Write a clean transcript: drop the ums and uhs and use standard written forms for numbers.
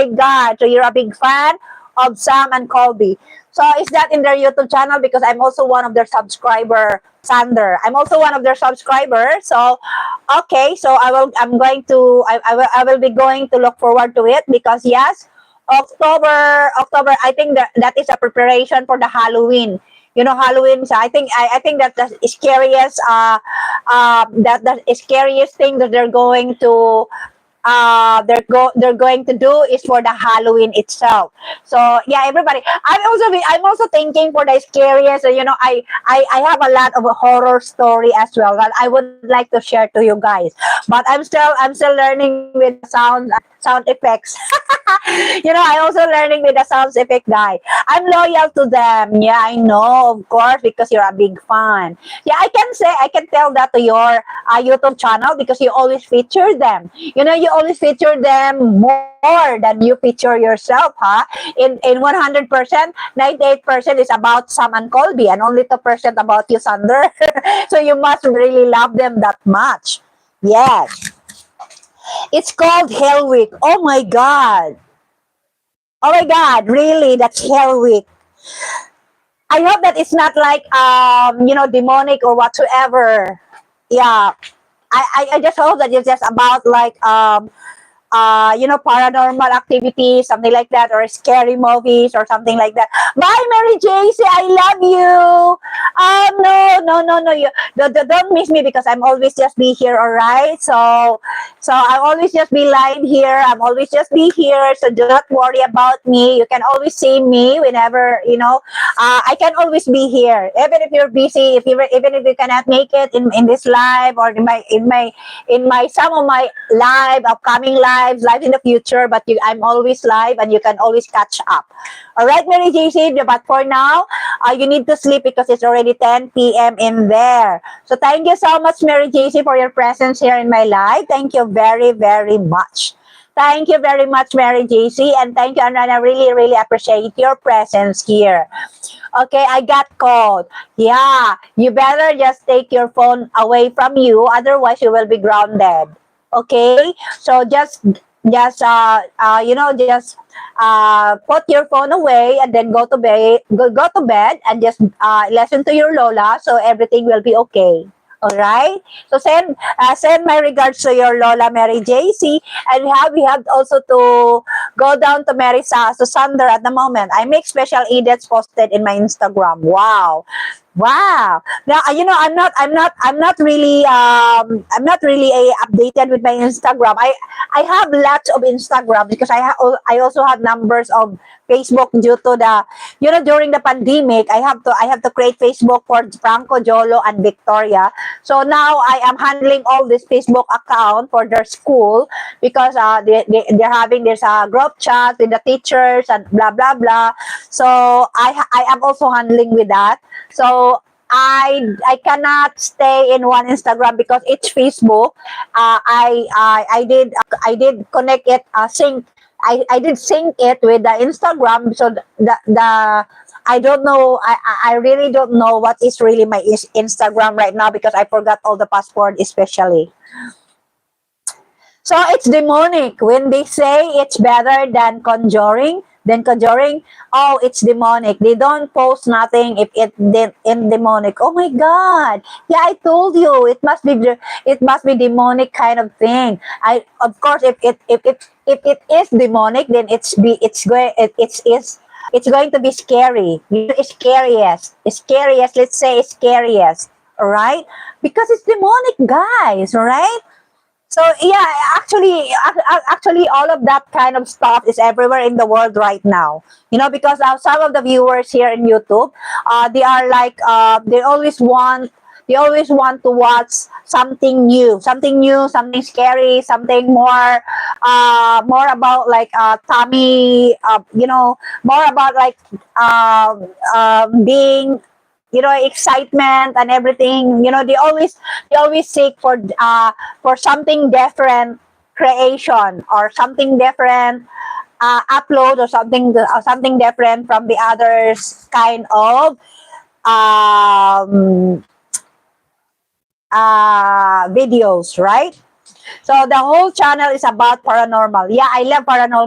my God. So you're a big fan of Sam and Colby. So is that in their YouTube channel? Because I'm also one of their subscriber, Sander. I'm also one of their subscribers. So okay, so I will be going to look forward to it, because yes, October, I think that is a preparation for the Halloween. You know, Halloween. So I think that the scariest that the scariest thing that they're going to do is for the Halloween itself. So yeah, everybody. I'm also thinking for the scariest. You know, I have a lot of a horror story as well that I would like to share to you guys. But I'm still learning with sound effects. You know, I also learning with the sounds effect guy. I'm loyal to them. Yeah, I know, of course, because you're a big fan. Yeah, I can tell that to your YouTube channel, because you always feature them. You know, you always feature them more than you feature yourself, huh? In 100%, 98% is about Sam and Colby, and only 2% about you, Sander. So you must really love them that much. Yes. It's called Hell Week. Oh my God. Oh my God, really? That's Hell Week. I hope that it's not like you know, demonic or whatsoever. Yeah. I just hope that it's just about like you know, paranormal activities, something like that, or scary movies or something like that. Bye, Mary JC. I love you. No. You don't miss me, because I'm always just be here. All right. So I always just be lying here. I'm always just be here. So do not worry about me. You can always see me whenever, you know. I can always be here, even if you're busy. Even if you cannot make it in this live, or in my some of my upcoming lives in the future, but I'm always live, and you can always catch up. All right, Mary JC, but for now, you need to sleep, because it's already 10 p.m. in there. So thank you so much, Mary JC, for your presence here in my live. Thank you very, very much. Thank you very much, Mary JC, and thank you, and I really, really appreciate your presence here. Okay, I got called. Yeah, you better just take your phone away from you, otherwise you will be grounded. Okay, so you know, just put your phone away, and then go to bed, and just listen to your Lola, so everything will be okay. All right. So send my regards to your Lola, Mary JC, and we have also to go down to Mary Susander at the moment. I make special edits posted in my Instagram. Wow. Wow. Now, you know, I'm not really updated with my Instagram. I have lots of Instagram, because I also have numbers of Facebook due to the, you know, during the pandemic, I have to create Facebook for Franco, Jolo, and Victoria. So now I am handling all this Facebook account for their school, because they're having this group chat with the teachers and blah blah blah. So I am also handling with that. So I cannot stay in one Instagram, because it's Facebook. I did connect it, sync. I did sync it with the Instagram. So the I don't know. I really don't know what is really my Instagram right now, because I forgot all the password, especially. So it's demonic. When they say it's better than Conjuring, oh, it's demonic. They don't post nothing if in demonic. Oh my God! Yeah, I told you it must be demonic kind of thing. I, of course, if it is demonic, then it's going to be scary. Scariest. Let's say scariest. All right, because it's demonic, guys. All right. So yeah, actually, all of that kind of stuff is everywhere in the world right now. You know, because some of the viewers here in YouTube, they are like, they always want to watch something new, something scary, something more about like Tommy, you know, more about like being, you know, excitement and everything. You know, they always seek for something different creation, or something different upload, or something different from the others kind of um videos, right? So the whole channel is about paranormal. Yeah, I love paranormal